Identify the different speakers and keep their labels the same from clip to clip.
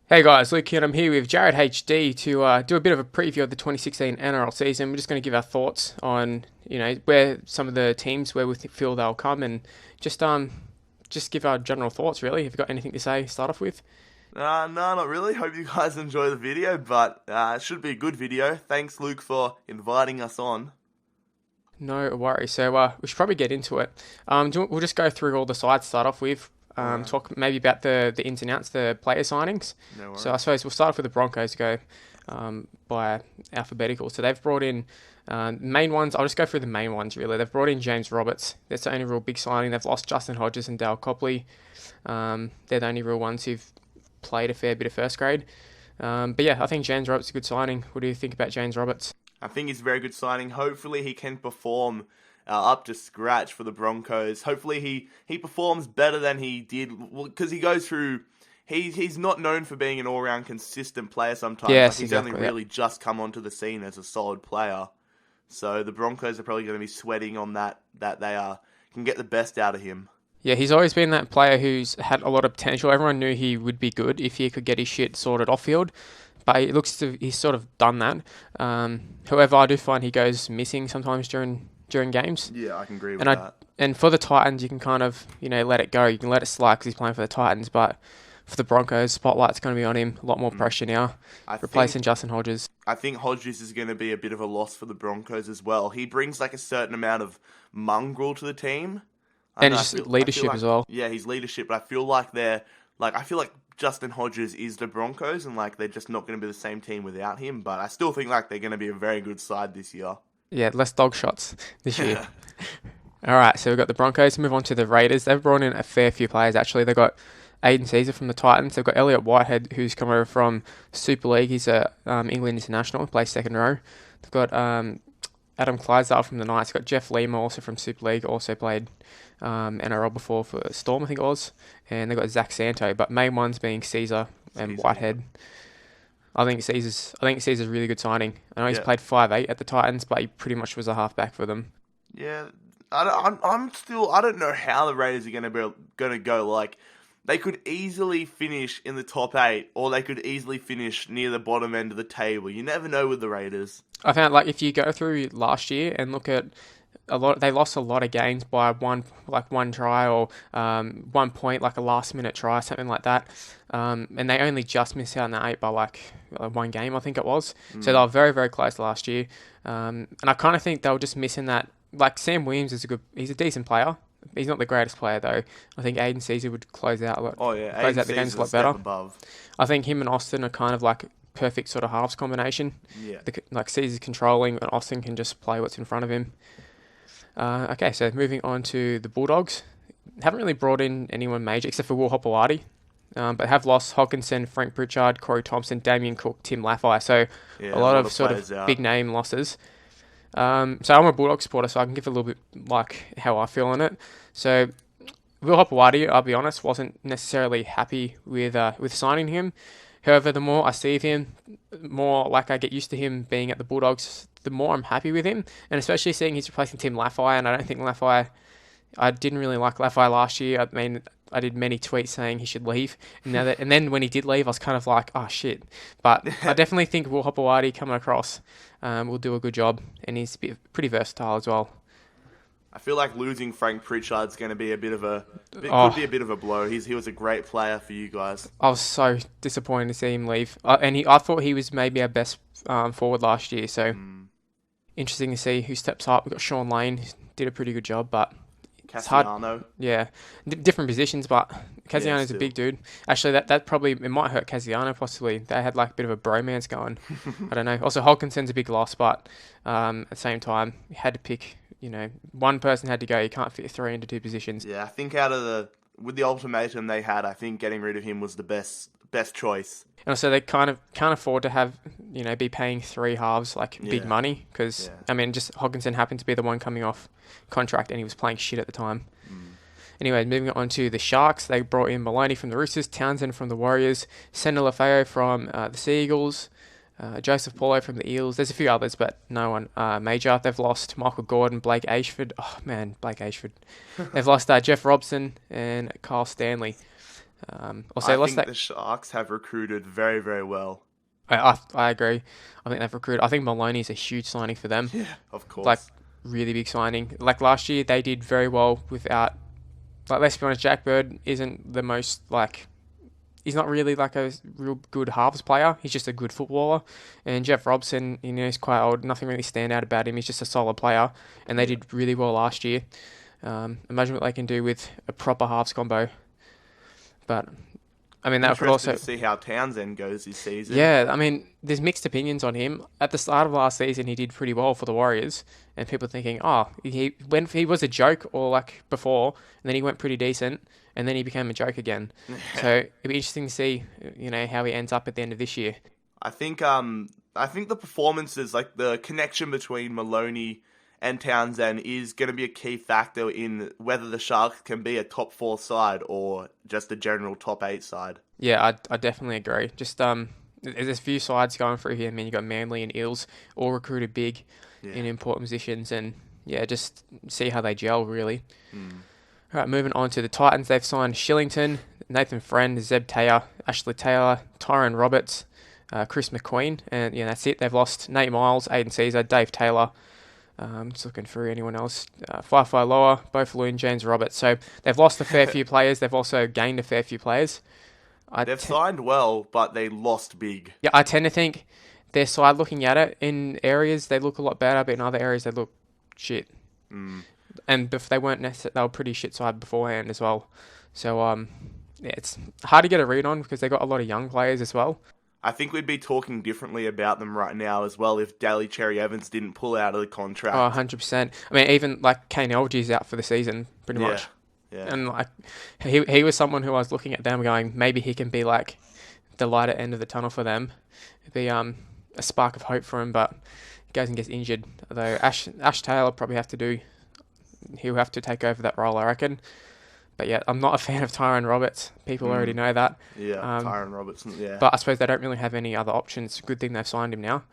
Speaker 1: Hey guys, Luke here and I'm here with Jarradhd HD to do a bit of a preview of the 2016 NRL season. We're just going to give our thoughts on, where some of the teams where we feel they'll come and just give our general thoughts really. Have you got anything to say to start off with?
Speaker 2: No, not really. Hope you guys enjoy the video, but it should be a good video. Thanks, Luke, for inviting us on.
Speaker 1: No worries. So we should probably get into it. We'll just go through all the sides to start off with.
Speaker 2: Alright.
Speaker 1: Talk maybe about the ins and outs, the player signings.
Speaker 2: No
Speaker 1: So I
Speaker 2: worries.
Speaker 1: suppose we'll start off with the Broncos to go by alphabetical. So they've brought in main ones. I'll just go through the main ones really. They've brought in James Roberts. That's the only real big signing. They've lost Justin Hodges and Dale Copley. They're the only real ones who've played a fair bit of first grade. But yeah, I think James Roberts is a good signing. What do you think about James Roberts?
Speaker 2: I think he's a very good signing. Hopefully, he can perform up to scratch for the Broncos. Hopefully, he performs better than he did because he goes through. He's not known for being an all-round consistent player sometimes.
Speaker 1: Yes,
Speaker 2: He's
Speaker 1: exactly.
Speaker 2: only really just come onto the scene as a solid player. So the Broncos are probably going to be sweating on that they can get the best out of him.
Speaker 1: Yeah, he's always been that player who's had a lot of potential. Everyone knew he would be good if he could get his shit sorted off field, but it looks to he's sort of done that. However, I do find he goes missing sometimes during games,
Speaker 2: Yeah, I can agree with
Speaker 1: and
Speaker 2: that.
Speaker 1: and for the Titans, you can kind of let it go. You can let it slide because he's playing for the Titans, but for the Broncos, spotlight's going to be on him. A lot more pressure now,
Speaker 2: I
Speaker 1: replacing
Speaker 2: think
Speaker 1: Justin Hodges.
Speaker 2: I think Hodges is going to be a bit of a loss for the Broncos as well. He brings like a certain amount of mongrel to the team. I
Speaker 1: And
Speaker 2: know,
Speaker 1: just leadership as well.
Speaker 2: Yeah, his leadership, but I feel like I feel like Justin Hodges is the Broncos and like they're just not going to be the same team without him, but I still think like they're going to be a very good side this year.
Speaker 1: Yeah, less dog shots this year. All right, so we've got the Broncos. Move on to the Raiders. They've brought in a fair few players, actually. They've got Aiden Caesar from the Titans. They've got Elliot Whitehead, who's come over from Super League. He's a England international, plays second row. They've got Adam Clydesdale from the Knights. They've got Jeff Lima, also from Super League, also played NRL before for Storm, I think it was. And they've got Zach Santo, but main ones being Caesar and
Speaker 2: Caesar,
Speaker 1: Whitehead. I think Caesar's a really good signing. I know he's
Speaker 2: Yeah.
Speaker 1: played 5'8" at the Titans, but he pretty much was a halfback for them.
Speaker 2: Yeah, I don't know how the Raiders are going to go. Like, they could easily finish in the top 8, or they could easily finish near the bottom end of the table. You never know with the Raiders.
Speaker 1: I found like if you go through last year and look at they lost a lot of games by one try or 1 point, like a last minute try, something like that. And they only just missed out on that 8 by one game, I think it was. So they were very, very close last year. And I kind of think they were just missing that. Like Sam Williams he's a decent player. He's not the greatest player though. I think Aiden Caesar would close out a lot.
Speaker 2: Oh yeah,
Speaker 1: Close
Speaker 2: Aiden
Speaker 1: out the games
Speaker 2: Caesar's
Speaker 1: a lot
Speaker 2: step
Speaker 1: better.
Speaker 2: above.
Speaker 1: I think him and Austin are kind of like perfect sort of halves combination.
Speaker 2: Yeah.
Speaker 1: Like Caesar's controlling and Austin can just play what's in front of him. Okay, so moving on to the Bulldogs. Haven't really brought in anyone major except for Will Hopewadi, but have lost Hawkinson, Frank Pritchard, Corey Thompson, Damien Cook, Tim Laffey. So
Speaker 2: Yeah,
Speaker 1: a lot of sort
Speaker 2: players
Speaker 1: of
Speaker 2: out.
Speaker 1: big name losses. So I'm a Bulldog supporter, so I can give a little bit like how I feel on it. So Will Hopewadi, I'll be honest, wasn't necessarily happy with signing him. However, the more I see of him, more like I get used to him being at the Bulldogs, the more I'm happy with him. And especially seeing he's replacing Tim Laffey, and I don't think I didn't really like Laffey last year. I mean, I did many tweets saying he should leave. And then when he did leave, I was kind of like, oh shit. But I definitely think Will Hopewadi coming across will do a good job, and he's pretty versatile as well.
Speaker 2: I feel like losing Frank Pritchard's going to be could be a bit of a blow. He was a great player for you guys.
Speaker 1: I was so disappointed to see him leave. I thought he was maybe our best forward last year, so interesting to see who steps up. We've got Sean Lane, who did a pretty good job, but it's hard.
Speaker 2: Cassiano.
Speaker 1: Yeah, different positions, but Casiano's a
Speaker 2: still.
Speaker 1: big dude. Actually, that probably it might hurt Casiano possibly. They had like a bit of a bromance going. I don't know. Also, Hawkinson's a big loss, but at the same time, you had to pick. One person had to go. You can't fit 3 into 2 positions.
Speaker 2: Yeah, I think with the ultimatum they had, I think getting rid of him was the best choice.
Speaker 1: And also, they kind of can't afford to have be paying 3 halves like big
Speaker 2: Yeah.
Speaker 1: money because
Speaker 2: Yeah.
Speaker 1: I mean, just Hawkinson happened to be the one coming off contract and he was playing shit at the time. Anyway, moving on to the Sharks, they brought in Maloney from the Roosters, Townsend from the Warriors, Senda Lafayette from the Sea Eagles, Joseph Paulo from the Eels. There's a few others, but no one major. They've lost Michael Gordon, Blake Ashford. Oh man, Blake Ashford. They've lost Jeff Robson and Kyle Stanley. Also,
Speaker 2: I think the Sharks have recruited very, very well.
Speaker 1: I agree. I think they've recruited. I think Maloney's a huge signing for them.
Speaker 2: Yeah, of
Speaker 1: Like,
Speaker 2: course.
Speaker 1: really big signing. Like last year, they did very well without. Like, let's be honest, Jack Bird isn't the most like. He's not really like a real good halves player. He's just a good footballer. And Jeff Robson, he's quite old. Nothing really stand out about him. He's just a solid player. And they did really well last year. Imagine what they can do with a proper halves combo. But I mean, that could
Speaker 2: Interested
Speaker 1: also.
Speaker 2: to see how Townsend goes this season.
Speaker 1: Yeah, I mean, there's mixed opinions on him. At the start of last season, he did pretty well for the Warriors, and people are thinking, oh, he was a joke or like before, and then he went pretty decent, and then he became a joke again. So it'd be interesting to see, how he ends up at the end of this year.
Speaker 2: I think the performances, like the connection between Maloney and Townsend, is going to be a key factor in whether the Sharks can be a top 4 side or just a general top 8 side.
Speaker 1: Yeah, I definitely agree. Just there's a few sides going through here. I mean, you got Manly and Eels all recruited big in important positions, and yeah, just see how they gel really. All right, moving on to the Titans. They've signed Shillington, Nathan Friend, Zeb Taylor, Ashley Taylor, Tyron Roberts, Chris McQueen, and that's it. They've lost Nate Miles, Aiden Caesar, Dave Taylor. Just looking through anyone else. Fi Lower, Beau Falloon, James Roberts. So they've lost a fair few players. They've also gained a fair few players.
Speaker 2: They've signed well, but they lost big.
Speaker 1: Yeah, I tend to think their side, looking at it, in areas they look a lot better, but in other areas they look shit. And they weren't necessarily, they were pretty shit side beforehand as well. So it's hard to get a read on because they got a lot of young players as well.
Speaker 2: I think we'd be talking differently about them right now as well if Daly Cherry Evans didn't pull out of the contract.
Speaker 1: Oh, 100%. I mean, even like Kane Elgey's out for the season, pretty much.
Speaker 2: Yeah.
Speaker 1: And like he was someone who I was looking at them going, maybe he can be like the light at end of the tunnel for them. It'd be a spark of hope for him, but he goes and gets injured. Although Ash Taylor he'll have to take over that role, I reckon. But yeah, I'm not a fan of Tyron Roberts. People already know that.
Speaker 2: Yeah, Tyron Robertson, yeah.
Speaker 1: But I suppose they don't really have any other options. Good thing they've signed him now.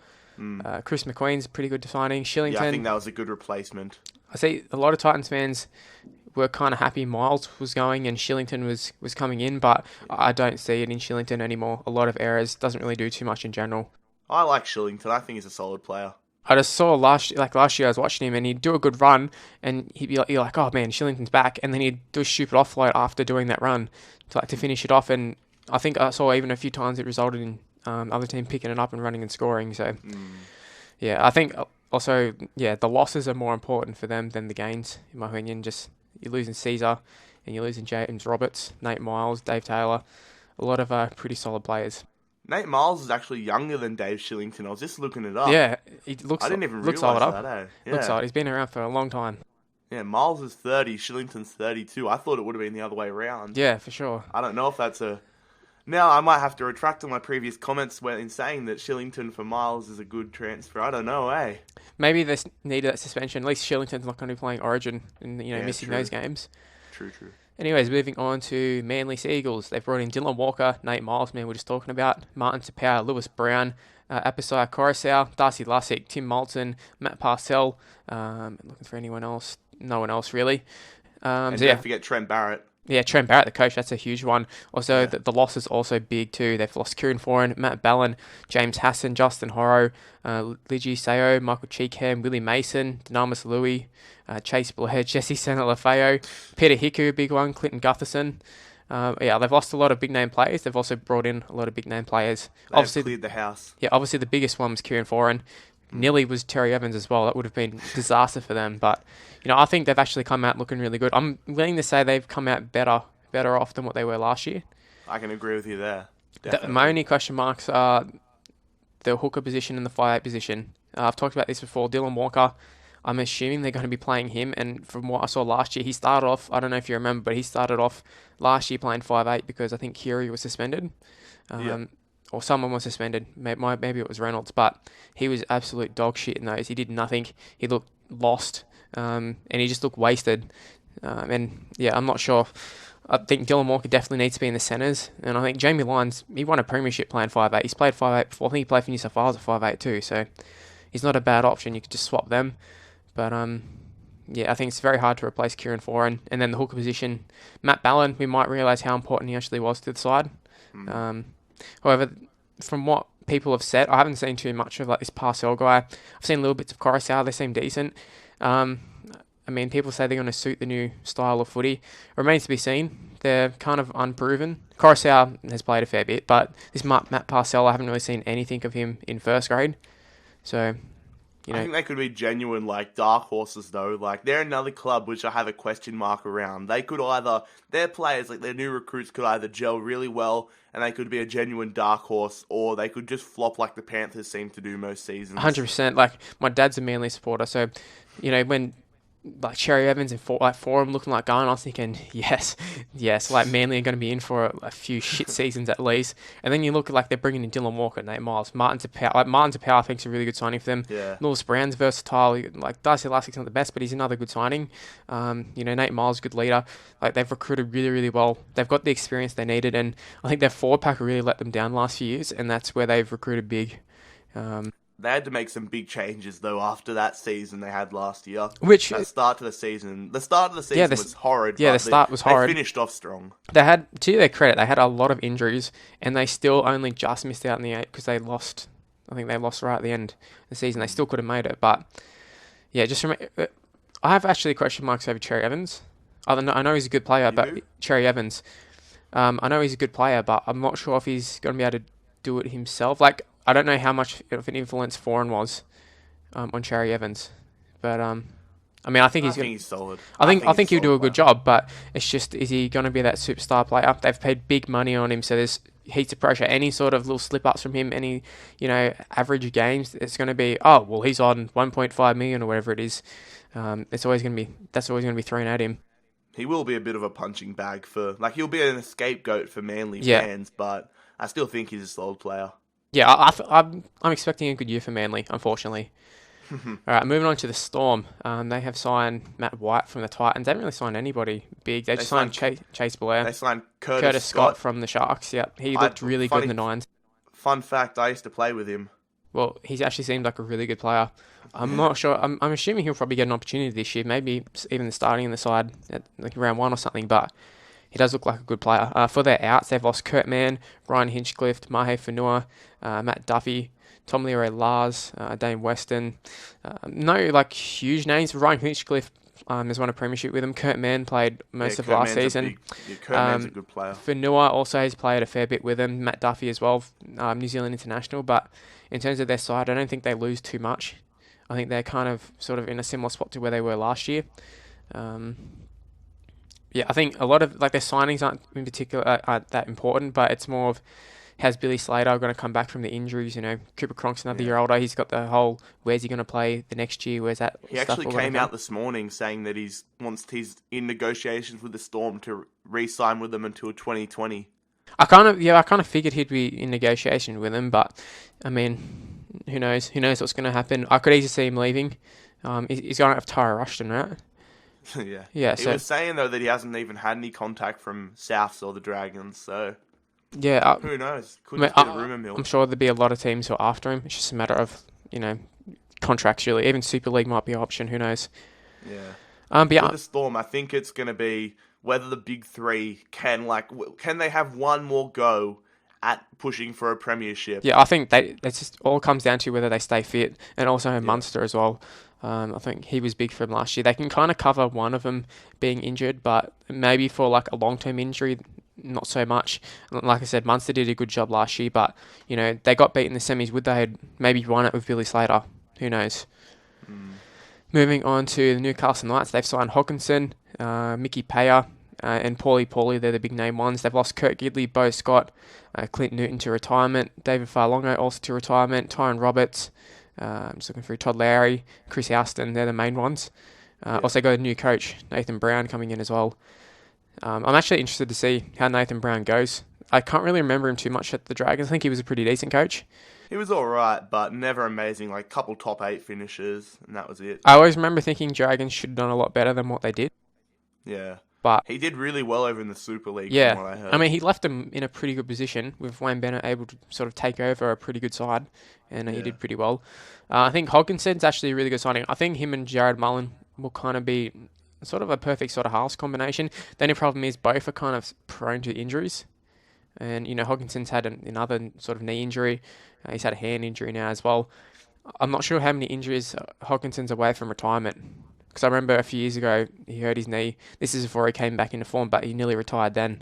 Speaker 1: Chris McQueen's a pretty good signing. Shillington.
Speaker 2: Yeah, I think that was a good replacement.
Speaker 1: I see a lot of Titans fans were kind of happy Miles was going and Shillington was coming in, but I don't see it in Shillington anymore. A lot of errors, doesn't really do too much in general.
Speaker 2: I like Shillington. I think he's a solid player.
Speaker 1: I just saw last year I was watching him and he'd do a good run and he'd be like, you're like, oh man, Shillington's back, and then he'd do a stupid offload after doing that run to finish it off, and I think I saw even a few times it resulted in other team picking it up and running and scoring. So yeah, I think also the losses are more important for them than the gains, in my opinion. Just you're losing Caesar and you're losing James Roberts, Nate Miles, Dave Taylor, a lot of pretty solid players.
Speaker 2: Nate Miles is actually younger than Dave Shillington. I was just looking it up.
Speaker 1: Yeah, he looks.
Speaker 2: I didn't even
Speaker 1: realise
Speaker 2: realise that. Eh? Yeah.
Speaker 1: Looks old. He's been around for a long time.
Speaker 2: Yeah, Miles is 30, Shillington's 32. I thought it would have been the other way around.
Speaker 1: Yeah, for sure.
Speaker 2: I don't know if that's a... Now, I might have to retract on my previous comments in saying that Shillington for Miles is a good transfer. I don't know, eh?
Speaker 1: Maybe they needed that suspension. At least Shillington's not going to be playing Origin and missing those games.
Speaker 2: True.
Speaker 1: Anyways, moving on to Manly Seagulls. They've brought in Dylan Walker, Nate Miles, man, we're just talking about, Martin Tapau, Lewis Brown, Apisai Coruscant, Darcy Lussick, Tim Moulton, Matt Parcell. Looking for anyone else? No one else, really.
Speaker 2: And don't forget Trent Barrett.
Speaker 1: Yeah, Trent Barrett, the coach, that's a huge one. Also, the loss is also big too. They've lost Kieran Foran, Matt Ballin, James Hassan, Justin Horrow, Ligi Seo, Michael Cheekham, Willie Mason, Dynamis Louis, Chase Blair, Jesse Senna-Lafeo, Peter Hiku, big one, Clinton Gutherson. They've lost a lot of big-name players. They've also brought in a lot of big-name players.
Speaker 2: They've cleared the house.
Speaker 1: Yeah, obviously the biggest one was Kieran Foran. Nearly was Terry Evans as well. That would have been a disaster for them. But, I think they've actually come out looking really good. I'm willing to say they've come out better off than what they were last year.
Speaker 2: I can agree with you there.
Speaker 1: My only question marks are the hooker position and the 5'8" position. I've talked about this before. Dylan Walker, I'm assuming they're going to be playing him. And from what I saw last year, he started off, I don't know if you remember, but he started off last year playing 5'8" because I think Kiri was suspended. Or someone was suspended. Maybe it was Reynolds, but he was absolute dog shit in those. He did nothing. He looked lost, and he just looked wasted. I'm not sure. I think Dylan Walker definitely needs to be in the centres, and I think Jamie Lyons, he won a premiership playing 5'8". He's played 5'8" before. I think he played for New South Wales at 5'8" too, so he's not a bad option. You could just swap them. But yeah, I think it's very hard to replace Kieran Foran. And then the hooker position, Matt Ballin, we might realise how important he actually was to the side. However, from what people have said, I haven't seen too much of like this Parcell guy. I've seen little bits of Coruscant. They seem decent. I mean, people say they're going to suit the new style of footy. It remains to be seen. They're kind of unproven. Coruscant has played a fair bit, but this Matt Parcell, I haven't really seen anything of him in first grade. So,
Speaker 2: I think they could be genuine, like, dark horses, though. Like, they're another club which I have a question mark around. They could either, their players, like, their new recruits could either gel really well and they could be a genuine dark horse, or they could just flop like the Panthers seem to do most seasons.
Speaker 1: 100%. Like, my dad's a Manly supporter, so, when like Cherry Evans and Forum looking like going, I was thinking, yes, like Manly are going to be in for a few shit seasons at least. And then you look at like they're bringing in Dylan Walker, Nate Miles, Martin Tapau. Like Martin Tapau, I think is a really good signing for them.
Speaker 2: Yeah.
Speaker 1: Lewis Brown's versatile. Like Darcy Elastics not the best, but he's another good signing. Nate Miles, good leader. Like they've recruited really, really well. They've got the experience they needed, and I think their forward pack really let them down last few years, and that's where they've recruited big.
Speaker 2: They had to make some big changes, though, after that season they had last year.
Speaker 1: Which
Speaker 2: the start of the season was horrid.
Speaker 1: Yeah, the start was horrid.
Speaker 2: They finished off strong.
Speaker 1: They had, to their credit, they had a lot of injuries, and they still only just missed out in the 8 because they lost. I think they lost right at the end of the season. They still could have made it, but yeah, I have actually question marks over Cherry Evans. I know he's a good player, Cherry Evans. I know he's a good player, but I'm not sure if he's going to be able to do it himself. Like, I don't know how much of an influence Foran was on Cherry Evans, but I think
Speaker 2: he's solid.
Speaker 1: I think he'll do a good job, but it's just, is he going to be that superstar player? They've paid big money on him, so there's heaps of pressure. Any sort of little slip ups from him, any average games, it's going to be, oh well, he's on 1.5 million or whatever it is. That's always going to be thrown at him.
Speaker 2: He will be a bit of a punching bag he'll be an scapegoat for Manly fans, but I still think he's a solid player.
Speaker 1: Yeah, I'm expecting a good year for Manly, unfortunately. All right, moving on to the Storm. They have signed Matt White from the Titans. They haven't really signed anybody big. They just signed Chase Blair.
Speaker 2: They signed
Speaker 1: Curtis Scott from the Sharks. Yeah, he looked really good in the Nines.
Speaker 2: Fun fact, I used to play with him.
Speaker 1: Well, he's actually seemed like a really good player. I'm not sure. I'm assuming he'll probably get an opportunity this year, maybe even starting in the side at like round 1 or something, but he does look like a good player. For their outs, they've lost Kurt Mann, Ryan Hinchcliffe, Mahe Fanua, Matt Duffy, Tom Leroy Lars, Dane Weston. No huge names. Ryan Hinchcliffe has won a premiership with him. Kurt Mann played most of last season.
Speaker 2: Kurt Mann's a good player.
Speaker 1: Fanua also has played a fair bit with him. Matt Duffy as well, New Zealand international. But in terms of their side, I don't think they lose too much. I think they're kind of sort of in a similar spot to where they were last year. Yeah, I think a lot of their signings aren't in particular aren't that important, but it's more of how's Billy Slater going to come back from the injuries? Cooper Cronk's another year older. He's got the whole where's he going to play the next year? Where's that?
Speaker 2: He actually came out this morning saying that he's in negotiations with the Storm to re-sign with them until 2020. I kind
Speaker 1: of figured he'd be in negotiation with them, but I mean, who knows? Who knows what's going to happen? I could easily see him leaving. He's going to have Tyra Rushton, right?
Speaker 2: Yeah. He was saying though that he hasn't even had any contact from Souths or the Dragons, so
Speaker 1: yeah.
Speaker 2: Who knows? Could be a rumour mill.
Speaker 1: I'm sure there'll be a lot of teams who are after him. It's just a matter of contracts really. Even Super League might be an option. Who knows?
Speaker 2: Yeah. For the Storm, I think it's going to be whether the big three can they have one more go at pushing for a premiership.
Speaker 1: Yeah, I think it just all comes down to whether they stay fit, and also Munster as well. I think he was big for them last year. They can kind of cover one of them being injured, but maybe for a long-term injury, not so much. Like I said, Munster did a good job last year, but they got beat in the semis. Would they had maybe won it with Billy Slater? Who knows? Moving on to the Newcastle Knights, they've signed Hawkinson, Mickey Payer, and Paulie. They're the big name ones. They've lost Kurt Gidley, Bo Scott, Clint Newton to retirement, David Farlongo also to retirement, Tyron Roberts. I'm just looking through Todd Lowry, Chris Houston. They're the main ones. Also got a new coach, Nathan Brown, coming in as well. I'm actually interested to see how Nathan Brown goes. I can't really remember him too much at the Dragons. I think he was a pretty decent coach.
Speaker 2: He was alright, but never amazing. Couple top 8 finishes, and that was it.
Speaker 1: I always remember thinking Dragons should have done a lot better than what they did.
Speaker 2: Yeah.
Speaker 1: But
Speaker 2: he did really well over in the Super League,
Speaker 1: from
Speaker 2: what I heard.
Speaker 1: I mean, he left them in a pretty good position with Wayne Bennett able to sort of take over a pretty good side, and he did pretty well. I think Hodgson's actually a really good signing. I think him and Jarrad Mullen will kind of be sort of a perfect sort of halves combination. The only problem is both are kind of prone to injuries. And, Hodgson's had another sort of knee injury. He's had a hand injury now as well. I'm not sure how many injuries Hodgson's away from retirement. Because I remember a few years ago, he hurt his knee. This is before he came back into form, but he nearly retired then.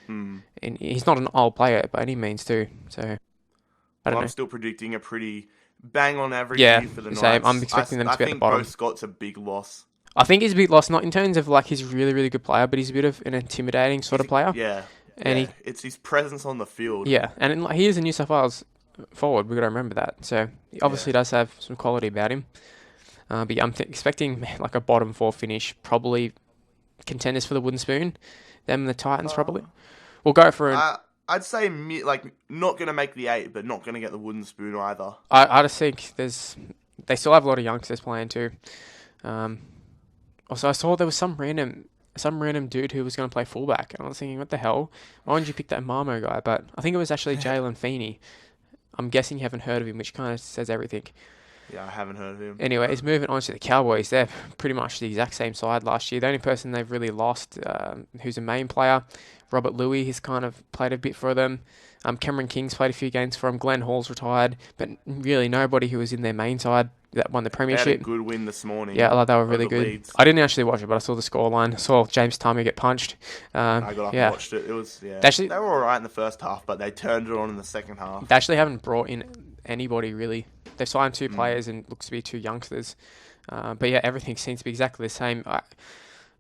Speaker 1: And he's not an old player by any means too. So, I don't know.
Speaker 2: I'm still predicting a pretty bang-on average
Speaker 1: Yeah,
Speaker 2: year for the
Speaker 1: same.
Speaker 2: Knights.
Speaker 1: I'm expecting them to be at the
Speaker 2: I think
Speaker 1: bottom.
Speaker 2: Bo Scott's a big loss.
Speaker 1: I think he's a bit lost, not in terms of like he's a really, really good player, but he's a bit of an intimidating sort of player.
Speaker 2: Yeah.
Speaker 1: And
Speaker 2: it's his presence on the field.
Speaker 1: Yeah, and he is a New South Wales forward. We've got to remember that. So he obviously does have some quality about him. But yeah, I'm expecting like a bottom four finish, probably contenders for the wooden spoon. Them and the Titans probably. We'll go for an.
Speaker 2: I'd say not going to make the 8, but not going to get the wooden spoon either.
Speaker 1: I just think they still have a lot of youngsters playing too. Also, I saw there was some random dude who was going to play fullback. And I was thinking, what the hell? Why didn't you pick that Marmo guy? But I think it was actually Jalen Feeney. I'm guessing you haven't heard of him, which kind of says everything.
Speaker 2: Yeah, I haven't heard of him.
Speaker 1: Anyways, moving on to the Cowboys. They're pretty much the exact same side last year. The only person they've really lost, who's a main player, Robert Louis, has kind of played a bit for them. Cameron King's played a few games for them. Glenn Hall's retired. But really nobody who was in their main side that won the premiership.
Speaker 2: They had a good win this morning.
Speaker 1: Yeah, I thought they were really good.
Speaker 2: Leeds.
Speaker 1: I didn't actually watch it, but I saw the scoreline. I saw James Tammy get punched.
Speaker 2: I got up and watched it. It was they were all right in the first half, but they turned it on in the second half.
Speaker 1: They actually haven't brought in anybody really. They've signed 2 players and looks to be 2 youngsters. But yeah, everything seems to be exactly the same.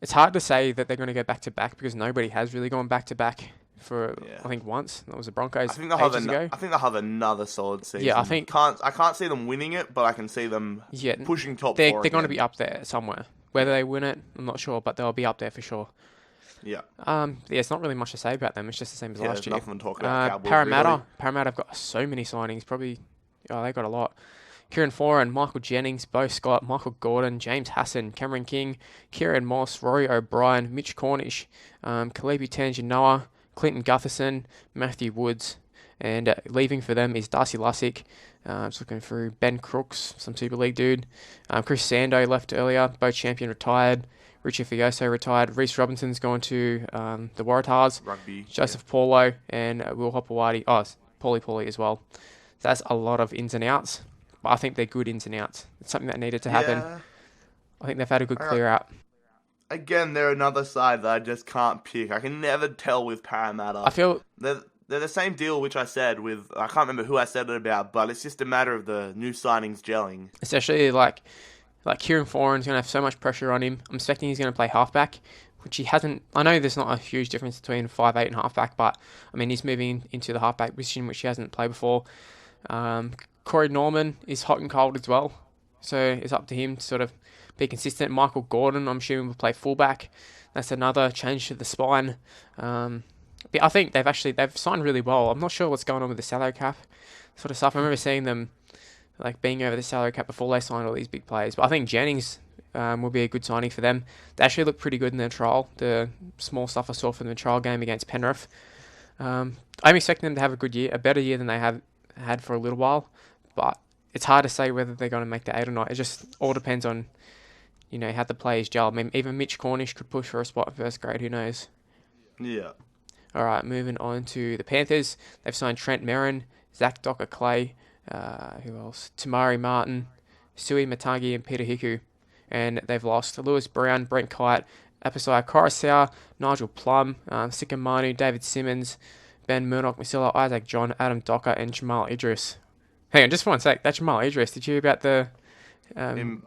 Speaker 1: It's hard to say that they're going to go back to back because nobody has really gone back to back for I think once. That was the Broncos. I think
Speaker 2: they'll have another solid season.
Speaker 1: Yeah,
Speaker 2: I can't see them winning it, but I can see them pushing top 4.
Speaker 1: They're going to be up there somewhere. Whether they win it, I'm not sure, but they'll be up there for sure.
Speaker 2: Yeah.
Speaker 1: It's not really much to say about them. It's just the same as last year.
Speaker 2: Nothing to talk about. Cowboys,
Speaker 1: Parramatta.
Speaker 2: Really.
Speaker 1: Parramatta have got so many signings. Probably, they got a lot. Kieran Foran, Michael Jennings, Bo Scott, Michael Gordon, James Hassan, Cameron King, Kieran Moss, Rory O'Brien, Mitch Cornish, Kalibi Tanjanoa, Clinton Gutherson, Matthew Woods, and leaving for them is Darcy Lussick. Just looking through Ben Crooks, some Super League dude. Chris Sando left earlier. Bo Champion retired. Richard Fioso retired. Reece Robinson's gone to the Waratahs.
Speaker 2: Rugby.
Speaker 1: Joseph Paulo and Will Hopewadi. Paulie as well. So that's a lot of ins and outs. But I think they're good ins and outs. It's something that needed to happen.
Speaker 2: Yeah.
Speaker 1: I think they've had a good clear out.
Speaker 2: Again, they're another side that I just can't pick. I can never tell with Parramatta.
Speaker 1: I feel
Speaker 2: they're the same deal which I said with, I can't remember who I said it about, but it's just a matter of the new signings gelling.
Speaker 1: Especially like Kieran Foran's going to have so much pressure on him. I'm expecting he's going to play halfback, which he hasn't. I know there's not a huge difference between 5'8" and halfback, but I mean he's moving into the halfback position, which he hasn't played before. Corey Norman is hot and cold as well, so it's up to him to sort of be consistent. Michael Gordon, I'm assuming, will play fullback. That's another change to the spine. But I think they've signed really well. I'm not sure what's going on with the salary cap sort of stuff. I remember seeing them like being over the salary cap before they signed all these big players. But I think Jennings will be a good signing for them. They actually look pretty good in their trial. The small stuff I saw from the trial game against Penrith. I'm expecting them to have a good year, a better year than they have had for a little while. But it's hard to say whether they're going to make the 8 or not. It just all depends on, how the players gel. I mean, even Mitch Cornish could push for a spot in first grade. Who knows?
Speaker 2: Yeah.
Speaker 1: All right, moving on to the Panthers. They've signed Trent Merrin, Zach Docker-Clay, who else? Tamari Martin, Sui Matagi, and Peter Hiku. And they've lost Lewis Brown, Brent Kite, Apisai Coruscant, Nigel Plum, Sika Manu, David Simmons, Ben Murdoch, Masilla, Isaac John, Adam Docker, and Jamal Idris. Hang on, just for one sec. That's Jamal Idris. Did you hear about the...
Speaker 2: in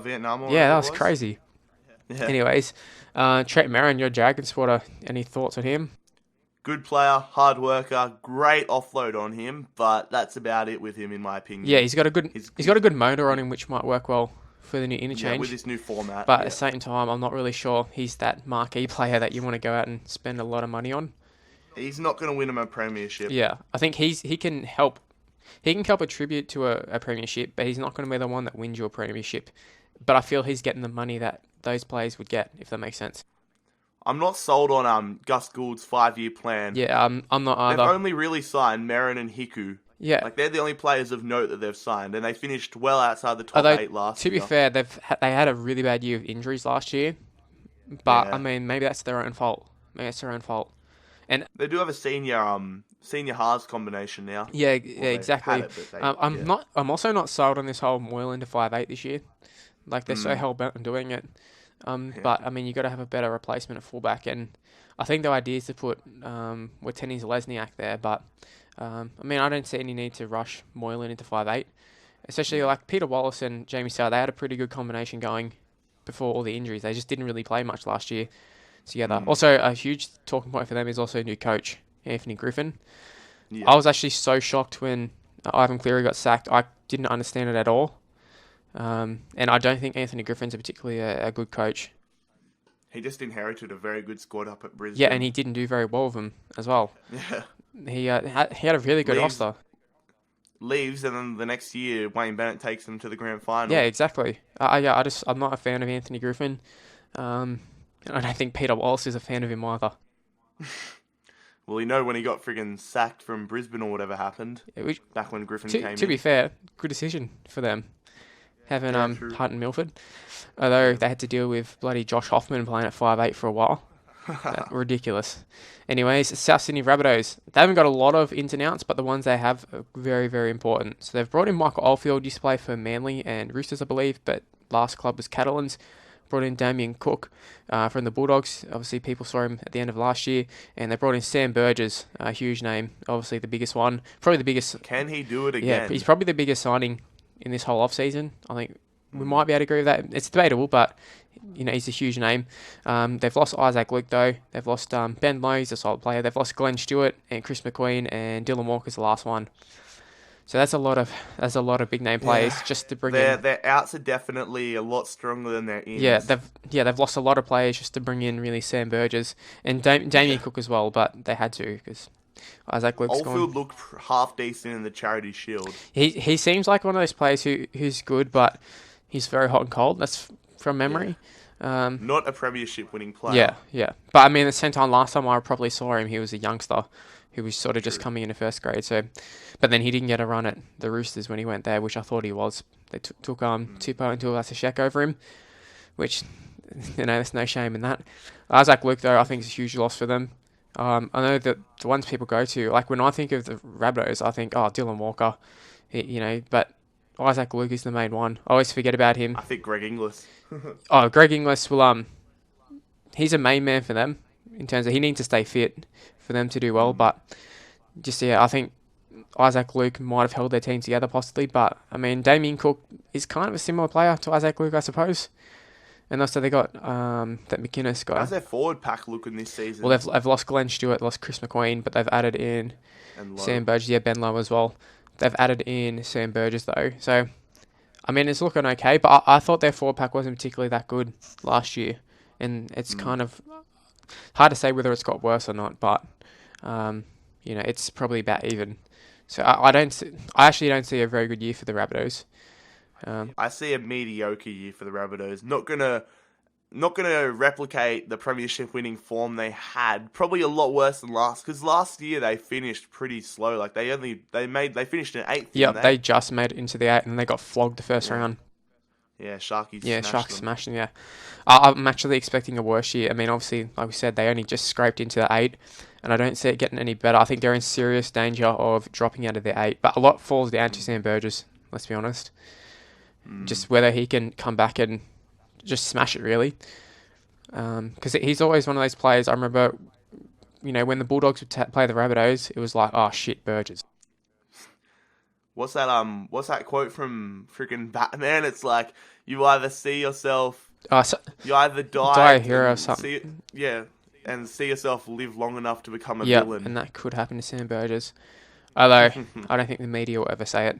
Speaker 2: Vietnam?
Speaker 1: Yeah, that was crazy.
Speaker 2: Yeah.
Speaker 1: Anyways, Trent Merrin, your Dragon supporter. Any thoughts on him?
Speaker 2: Good player, hard worker, great offload on him, but that's about it with him in my opinion.
Speaker 1: Yeah, he's got a good motor on him, which might work well for the new interchange.
Speaker 2: Yeah, with this new format.
Speaker 1: But at the same time, I'm not really sure he's that marquee player that you want to go out and spend a lot of money on.
Speaker 2: He's not going to win him a premiership.
Speaker 1: Yeah, I think he can help. He can help attribute to a premiership, but he's not going to be the one that wins you a premiership. But I feel he's getting the money that those players would get, if that makes sense.
Speaker 2: I'm not sold on Gus Gould's 5-year plan.
Speaker 1: Yeah, I'm not either.
Speaker 2: They've only really signed Merrin and Hiku.
Speaker 1: Yeah.
Speaker 2: Like, they're the only players of note that they've signed, and they finished well outside the top
Speaker 1: Although,
Speaker 2: 8 last
Speaker 1: to be
Speaker 2: year.
Speaker 1: fair, they had a really bad year of injuries last year. But I
Speaker 2: Yeah.
Speaker 1: mean, maybe that's their own fault. Maybe it's their own fault. And
Speaker 2: They do have a senior halves combination now.
Speaker 1: yeah,
Speaker 2: Well,
Speaker 1: yeah,
Speaker 2: they had
Speaker 1: exactly.
Speaker 2: it, but
Speaker 1: I'm
Speaker 2: yeah.
Speaker 1: not. I'm also not sold on this whole Moylan to 5'8" this year. Like they're so
Speaker 2: Mm,
Speaker 1: hell bent on doing it.
Speaker 2: yeah.
Speaker 1: But I mean, you got to have a better replacement at fullback, and I think the idea is to put Wateni's Lesniak there. But I mean, I don't see any need to rush Moylan into 5'8", especially
Speaker 2: Mm,
Speaker 1: like Peter Wallace and Jamie Starr. They had a pretty good combination going before all the injuries. They just didn't really play much last year together.
Speaker 2: mm,
Speaker 1: Also, a huge talking point for them is also new coach Anthony Griffin.
Speaker 2: yeah.
Speaker 1: I was actually so shocked when Ivan Cleary got sacked. I didn't understand it at all. And I don't think Anthony Griffin's a particularly a good coach.
Speaker 2: He just inherited a very good squad up at
Speaker 1: Yeah, and
Speaker 2: Brisbane.
Speaker 1: he didn't do very well with them as well.
Speaker 2: Yeah.
Speaker 1: He had a really good
Speaker 2: Leaves,
Speaker 1: roster.
Speaker 2: leaves, and then the next year, Wayne Bennett takes them to the grand
Speaker 1: Yeah,
Speaker 2: final.
Speaker 1: exactly. I'm not a fan of Anthony Griffin. And I don't think Peter Wallace is a fan of him either.
Speaker 2: Well, you know when he got friggin' sacked from Brisbane or whatever happened,
Speaker 1: Which,
Speaker 2: back when Griffin
Speaker 1: to
Speaker 2: came
Speaker 1: to be
Speaker 2: in.
Speaker 1: fair, good decision for them having
Speaker 2: Yeah, true.
Speaker 1: Hunt and Milford. Although
Speaker 2: Yeah.
Speaker 1: they had to deal with bloody Josh Hoffman playing at 5'8" for a while. Ridiculous. Anyways, South Sydney Rabbitohs. They haven't got a lot of ins and outs, but the ones they have are very, very important. So they've brought in Michael Oldfield, used to play for Manly and Roosters, I believe, but last club was Catalans. Brought in Damien Cook from the Bulldogs. Obviously, people saw him at the end of last year. And they brought in Sam Burgess, a huge name. Obviously, the biggest one. Probably the biggest.
Speaker 2: Can he do it
Speaker 1: Yeah,
Speaker 2: again?
Speaker 1: he's probably the biggest signing in this whole off-season. I think we
Speaker 2: Mm.
Speaker 1: might be able to agree with that. It's debatable, but he's a huge name. They've lost Isaac Luke though. They've lost Ben Lowe, he's a solid player. They've lost Glenn Stewart and Chris McQueen, and Dylan Walker's the last one. So that's a lot of big name players just to bring in.
Speaker 2: Their outs are definitely a lot stronger than their ins.
Speaker 1: They've lost a lot of players just to bring in really Sam Burgess and Damien Cook as well, but they had to because Isaac Luke's gone.
Speaker 2: Oldfield looked half decent in the Charity Shield.
Speaker 1: He seems like one of those players who's good, but he's very hot and cold. That's from memory.
Speaker 2: Not a premiership winning player.
Speaker 1: Yeah. But I mean, at the same time, last time I probably saw him, he was a youngster who was sort of just coming into first grade. So, but then he didn't get a run at the Roosters when he went there, which I thought he was. They took Tupou and Tuilassashek over him, which there's no shame in that. Isaac Luke though, I think is a huge loss for them. I know that the ones people go to, like when I think of the Rabbitohs, I think Dylan Walker, but Isaac Luke is the main one. I always forget about him.
Speaker 2: I think Greg Inglis.
Speaker 1: Greg Inglis will he's a main man for them in terms of he needs to stay fit for them to do well. But I think Isaac Luke might have held their team together possibly. But I mean, Damien Cook is kind of a similar player to Isaac Luke, I suppose. And also they got that McInnes guy.
Speaker 2: How's their forward pack looking this season?
Speaker 1: Well, they've lost Glenn Stewart, lost Chris McQueen, but they've added in
Speaker 2: And Lowe.
Speaker 1: Sam Burgess, Ben Lowe as well. They've added in Sam Burgess though, so I mean it's looking okay. But I thought their forward pack wasn't particularly that good last year, and it's kind of hard to say whether it's got worse or not. But it's probably about even. So I actually don't see a very good year for the Rabbitohs.
Speaker 2: I see a mediocre year for the Rabbitohs. Not gonna replicate the premiership winning form they had. Probably a lot worse than last, because last year they finished pretty slow. Like they finished in 8th.
Speaker 1: Yeah, they just made it into the 8 and they got flogged the first round.
Speaker 2: Yeah, Sharkies.
Speaker 1: Sharks smashed them. Yeah, I'm actually expecting a worse year. I mean, obviously, like we said, they only just scraped into the 8, and I don't see it getting any better. I think they're in serious danger of dropping out of the 8. But a lot falls down to Sam Burgess. Let's be honest. Just whether he can come back and just smash it, really. Because he's always one of those players. I remember, when the Bulldogs would play the Rabbitohs, it was like, oh shit, Burgess.
Speaker 2: What's that quote from freaking Batman? It's like you either see yourself, you either die
Speaker 1: a hero or something.
Speaker 2: And see yourself live long enough to become a
Speaker 1: Yeah,
Speaker 2: villain.
Speaker 1: and that could happen to Sam Burgess. Although I don't think the media will ever say it.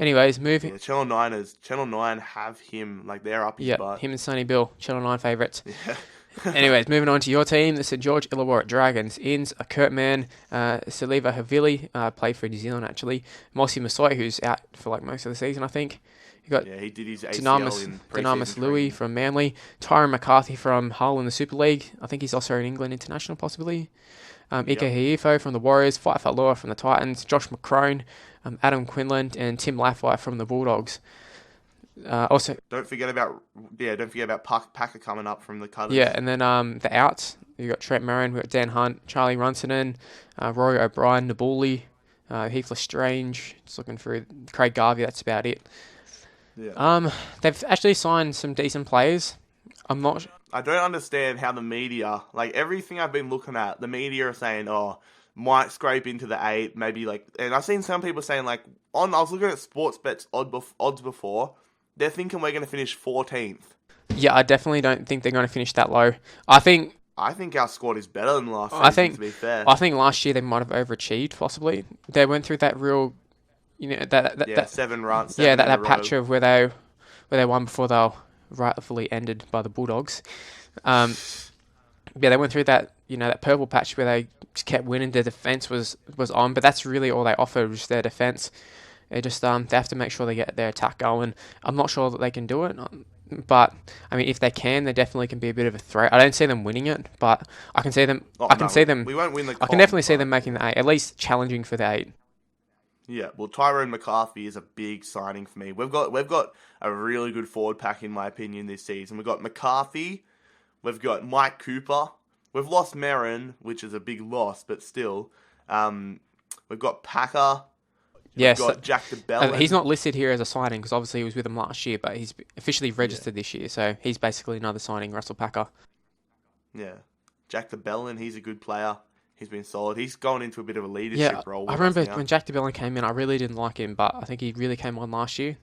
Speaker 1: Anyways, moving.
Speaker 2: Yeah, Channel 9 have him like they're up his butt.
Speaker 1: Him and Sonny Bill, Channel 9 favourites.
Speaker 2: Yeah.
Speaker 1: Anyways, moving on to your team, the St George Illawarra Dragons. Ins are Kurt Mann, Saliva Havili, played for New Zealand actually. Mosi Masoi, who's out for like most of the season, I think. You got
Speaker 2: Yeah, he did his ACL in pre-season
Speaker 1: Dynamis Louis
Speaker 2: training.
Speaker 1: from Manly, Tyrone McCarthy from Hull in the Super League. I think he's also an England international possibly. Ike Hiifo from the Warriors, Fight Faloa from the Titans, Josh McCrone, Adam Quinlan, and Tim Laffey from the Bulldogs. Also,
Speaker 2: don't forget about Packer coming up from the Cutters.
Speaker 1: yeah, and then the outs, you got Trent Merrin, we got Dan Hunt, Charlie Runsonen, Rory O'Brien, Nabuli, Heath Lestrange. Just looking through Craig Garvey. That's about it.
Speaker 2: Yeah.
Speaker 1: They've actually signed some decent players.
Speaker 2: I don't understand how the media, like everything I've been looking at, the media are saying, oh, might scrape into the 8, maybe like, and I've seen some people saying like, I was looking at sports bets odds before, they're thinking we're going to finish 14th.
Speaker 1: Yeah, I definitely don't think they're going to finish that low. I think
Speaker 2: our squad is better than last season, to be fair.
Speaker 1: I think last year they might have overachieved, possibly. They went through that real, that
Speaker 2: 7 runs.
Speaker 1: That patch of where they won before they were rightfully ended by the Bulldogs. They went through that, that purple patch where they just kept winning. Their defense was on, but that's really all they offered was their defense. They just they have to make sure they get their attack going. I'm not sure that they can do it, but I mean, if they can, they definitely can be a bit of a threat. I don't see them winning it, but I can see them.
Speaker 2: We won't win the.
Speaker 1: I can definitely see them making the 8, at least challenging for the 8.
Speaker 2: Yeah, well, Tyrone McCarthy is a big signing for me. We've got a really good forward pack, in my opinion, this season. We've got McCarthy, we've got Mike Cooper, we've lost Merrin, which is a big loss, but still. We've got Packer.
Speaker 1: Yes,
Speaker 2: we've got Jack DeBellin.
Speaker 1: He's not listed here as a signing because obviously he was with them last year, but he's officially registered this year, so he's basically another signing, Russell Packer.
Speaker 2: Yeah, Jack DeBellin, he's a good player. He's been solid. He's gone into a bit of a leadership role.
Speaker 1: I remember when Jack DeBellin came in, I really didn't like him, but I think he really came on last year.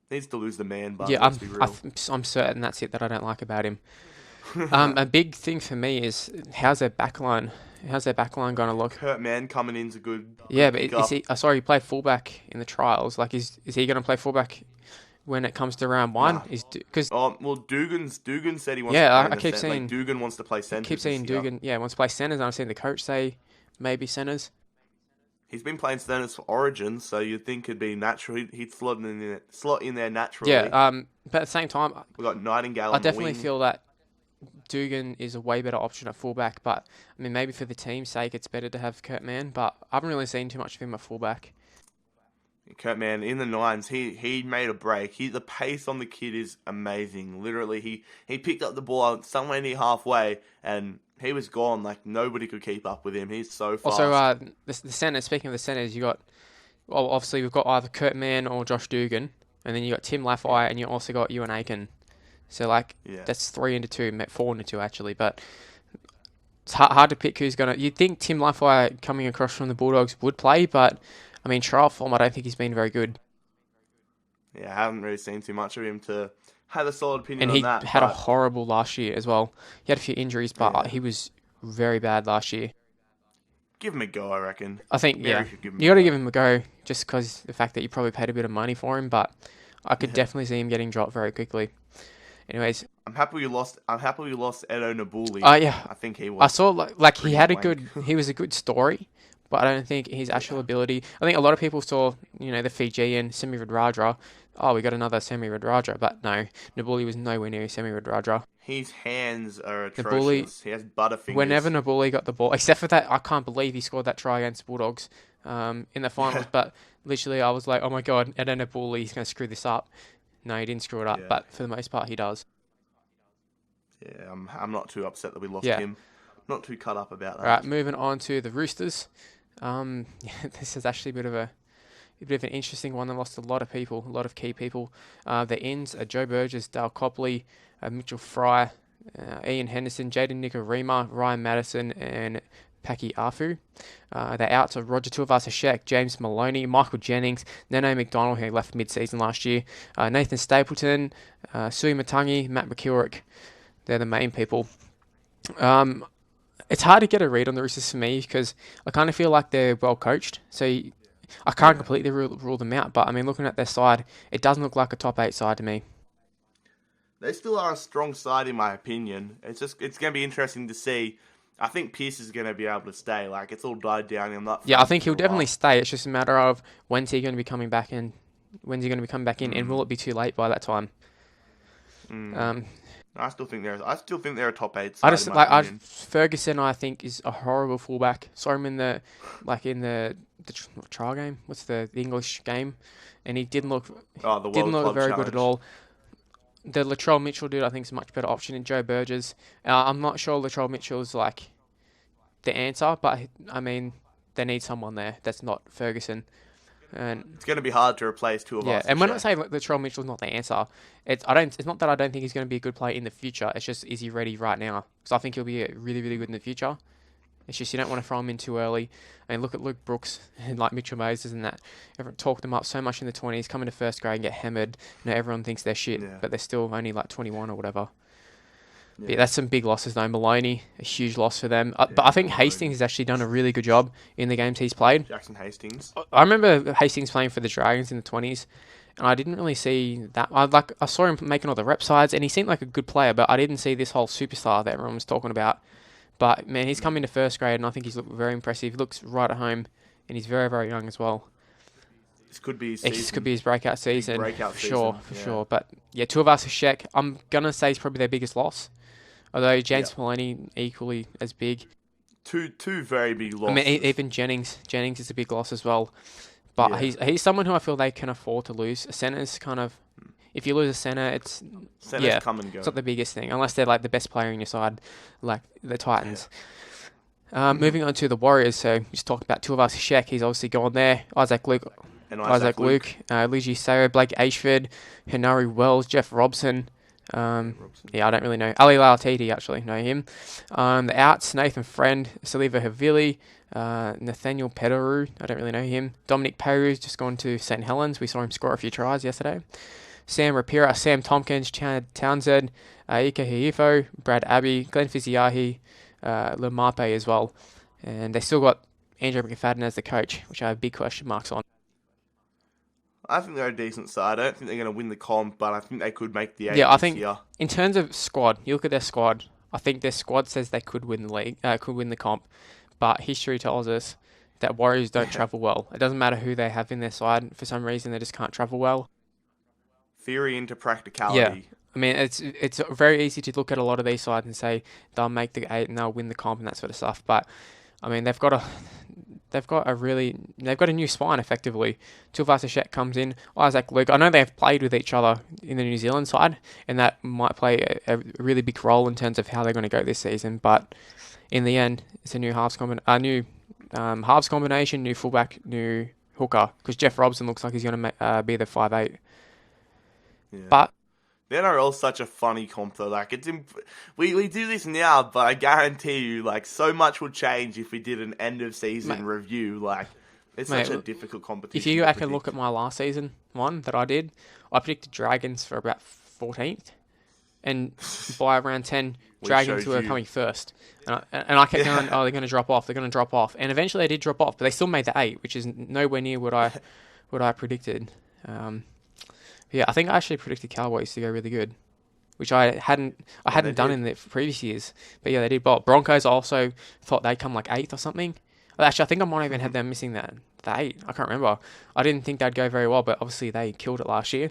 Speaker 2: Needs to lose the man bun.
Speaker 1: Yeah, I'm certain that's it that I don't like about him. A big thing for me is how's their backline? How's their backline going to look?
Speaker 2: Kurt Mann coming in's a good.
Speaker 1: Yeah, but is he? He played fullback in the trials. Like, is he going to play fullback when it comes to round 1?
Speaker 2: Nah.
Speaker 1: Because
Speaker 2: Dugan said he wants. to play
Speaker 1: I keep seeing
Speaker 2: Dugan wants to play centers.
Speaker 1: I keep seeing Dugan. Yeah, wants to play centers. And I've seen the coach say maybe centers.
Speaker 2: He's been playing centers for Origin, so you'd think it'd be natural. He'd slot in there naturally.
Speaker 1: Yeah. But at the same time,
Speaker 2: we got Nightingale.
Speaker 1: I definitely feel that Dugan is a way better option at fullback, but I mean, maybe for the team's sake, it's better to have Kurt Mann, but I haven't really seen too much of him at fullback.
Speaker 2: Kurt Mann in the 9s, he made a break. The pace on the kid is amazing. Literally, he picked up the ball somewhere near halfway, and he was gone. Like, nobody could keep up with him. He's so fast.
Speaker 1: Also, the centre. Speaking of the centres, obviously we've got either Kurt Mann or Josh Dugan, and then you got Tim Laffey, and you also got Ewan Aiken. So, that's 3 into 2, 4 into 2, actually. But it's hard to pick who's going to... You'd think Tim Laffey coming across from the Bulldogs would play, but, I mean, trial form, I don't think he's been very good.
Speaker 2: Yeah, I haven't really seen too much of him to have a solid opinion on that.
Speaker 1: And he had a horrible last year as well. He had a few injuries, but he was very bad last year.
Speaker 2: Give him a go, I reckon.
Speaker 1: I think, you got to give him a go just because the fact that you probably paid a bit of money for him, but I could definitely see him getting dropped very quickly. Anyways,
Speaker 2: I'm happy we lost Edo Nabuli.
Speaker 1: Yeah,
Speaker 2: I think he was.
Speaker 1: I saw he had he was a good story, but I don't think his actual ability. I think a lot of people saw the Fijian Semi Radradra. Oh, we got another Semi Radradra, but no, Nabuli was nowhere near Semi Radradra.
Speaker 2: His hands are atrocious. He has butterfingers.
Speaker 1: Whenever Nabuli got the ball, except for that, I can't believe he scored that try against Bulldogs in the finals. But literally, I was like, oh my god, Edo Nabuli, he's going to screw this up. No, he didn't screw it up, but for the most part, he does.
Speaker 2: Yeah, I'm not too upset that we lost him. Not too cut up about that.
Speaker 1: All right, moving on to the Roosters. This is actually a bit of an interesting one. They lost a lot of people, a lot of key people. The ends are Joe Burgess, Dale Copley, Mitchell Fry, Ian Henderson, Jaden Nikorima, Ryan Madison, and Paki Afu. The outs are Roger Tuivasa-Sheck, James Maloney, Michael Jennings, Nene McDonald, who left mid-season last year, Nathan Stapleton, Sui Matangi, Matt McKilrick. They're the main people. It's hard to get a read on the Roosters for me because I kind of feel like they're well coached. So I can't completely rule them out. But I mean, looking at their side, it doesn't look like a top 8 side to me.
Speaker 2: They still are a strong side, in my opinion. It's going to be interesting to see. I think Pearce is going to be able to stay. Like, it's all died down in that.
Speaker 1: Yeah, I think he'll definitely stay. It's just a matter of when's he going to be coming back in. When's he going to be coming back in, and will it be too late by that time?
Speaker 2: I still think they're a top 8 side.
Speaker 1: Ferguson, I think, is a horrible fullback. Saw him in the trial game. What's the English game? And he didn't look very good at all. The Latrell Mitchell dude, I think, is a much better option than Joe Burgess. I'm not sure Latrell Mitchell's like the answer, but I mean, they need someone there that's not Ferguson. And
Speaker 2: it's going to be hard to replace two of us.
Speaker 1: Yeah, and when I say Latrell Mitchell's not the answer, it's not that I don't think he's going to be a good player in the future. It's just, is he ready right now? Because I think he'll be really, really good in the future. It's just you don't want to throw him in too early. I mean, look at Luke Brooks and like Mitchell Moses and that. Everyone talked them up so much in the 20s, come into first grade and get hammered. Everyone thinks they're shit, but they're still only like 21 or whatever. Yeah, that's some big losses though. Maloney, a huge loss for them. But I think Hastings has actually done a really good job in the games he's played.
Speaker 2: Jackson Hastings.
Speaker 1: I remember Hastings playing for the Dragons in the 20s, and I didn't really see that. I saw him making all the rep sides, and he seemed like a good player, but I didn't see this whole superstar that everyone was talking about. But man, he's come into first grade, and I think he's looked very impressive. He looks right at home, and he's very, very young as well.
Speaker 2: This could be
Speaker 1: his breakout season. For sure. But yeah, Tuivasa-Sheck, I'm gonna say is probably their biggest loss. Although James Maloney equally as big.
Speaker 2: Two very big losses.
Speaker 1: I mean, even Jennings is a big loss as well. But he's someone who I feel they can afford to lose. A center's kind of, if you lose a center,
Speaker 2: centers come and go.
Speaker 1: It's not the biggest thing, unless they're like the best player in your side, like the Titans. Yeah. Moving on to the Warriors, so we just talked about Tuivasa-Sheck. He's obviously gone there. Isaac Luke, Ligi Sayo, Blake Ashford, Henari Wells, Jeff Robson. I don't really know. Ali Lautiti, actually, know him. The outs, Nathan Friend, Saliva Havili, Nathaniel Petteru, I don't really know him. Dominic Peru's just gone to St. Helens. We saw him score a few tries yesterday. Sam Rapira, Sam Tompkins, Chad Townsend, Ika Hiifo, Brad Abbey, Glenn Fiziahi, Lamape as well. And they still got Andrew McFadden as the coach, which I have big question marks on.
Speaker 2: I think they're a decent side. I don't think they're going to win the comp, but I think they could make the 8
Speaker 1: I think in terms of squad, you look at their squad, I think their squad says they could win the league, could win the comp, but history tells us that Warriors don't travel well. It doesn't matter who they have in their side. For some reason, they just can't travel well.
Speaker 2: Theory into practicality.
Speaker 1: Yeah. I mean, it's very easy to look at a lot of these sides and say they'll make the 8 and they'll win the comp and that sort of stuff. But I mean, they've got a new spine effectively. Tuivasa-Sheck comes in, Isaac Luke. I know they've played with each other in the New Zealand side, and that might play a really big role in terms of how they're going to go this season. But in the end, it's a new halves combination, new fullback, new hooker. Because Jeff Robson looks like he's going to be the 5'8".
Speaker 2: Yeah.
Speaker 1: But
Speaker 2: the NRL is such a funny comp though. Like we do this now, but I guarantee you, like, so much would change if we did an end of season review. Like, it's such a difficult competition.
Speaker 1: If you can look at my last season one that I did, I predicted Dragons for about 14th, and by round 10, Dragons were coming first. And I kept going, they're going to drop off. And eventually they did drop off, but they still made the 8, which is nowhere near what I predicted. Yeah, I think I actually predicted Cowboys to go really good, which I hadn't done in the previous years. But yeah, they did. But Broncos also thought they'd come like 8th or something. Actually, I think I might even have them missing the 8. I can't remember. I didn't think they'd go very well, but obviously they killed it last year.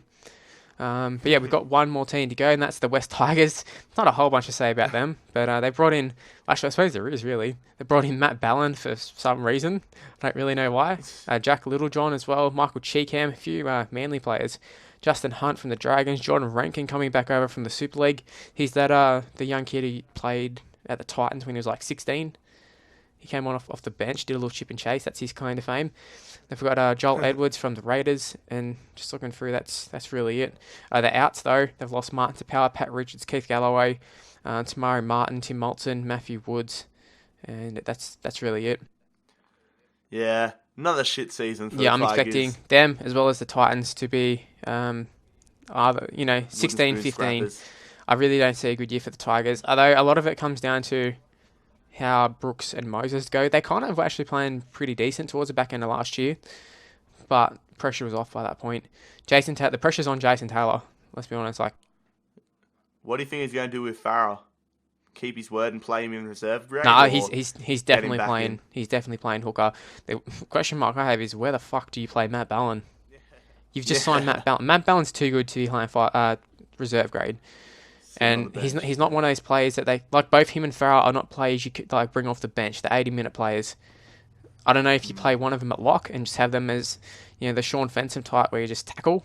Speaker 1: But yeah, we've got one more team to go, and that's the West Tigers. Not a whole bunch to say about them, but they brought in... Actually, I suppose there is, really. They brought in Matt Ballin for some reason. I don't really know why. Jack Littlejohn as well. Michael Cheekham, a few Manly players. Justin Hunt from the Dragons. Jordan Rankin coming back over from the Super League. He's the young kid who played at the Titans when he was like 16. He came on off the bench, did a little chip and chase. That's his claim to fame. They've got Joel Edwards from the Raiders, and just looking through, that's really it. The outs, though, they've lost Martin Tapauer, Pat Richards, Keith Galloway, Tamari Martin, Tim Moulton, Matthew Woods, and that's really it.
Speaker 2: Yeah, another shit season for the Tigers.
Speaker 1: I'm expecting them, as well as the Titans, to be, either 16, 15. I really don't see a good year for the Tigers, although a lot of it comes down to how Brooks and Moses go. They kind of were actually playing pretty decent towards the back end of last year, but pressure was off by that point. The pressure's on Jason Taylor. Let's be honest.
Speaker 2: What do you think he's going to do with Farah? Keep his word and play him in reserve grade?
Speaker 1: No,
Speaker 2: or
Speaker 1: he's
Speaker 2: get him
Speaker 1: definitely
Speaker 2: back
Speaker 1: playing.
Speaker 2: in?
Speaker 1: He's definitely playing hooker. The question mark I have is where the fuck do you play Matt Ballon? You've just signed Matt Ballon. Matt Ballon's too good to be playing reserve grade, and he's not one of those players that they like. Both him and Farah are not players you could like bring off the bench. The 80-minute players. I don't know if you play one of them at lock and just have them as the Sean Fenton type where you just tackle,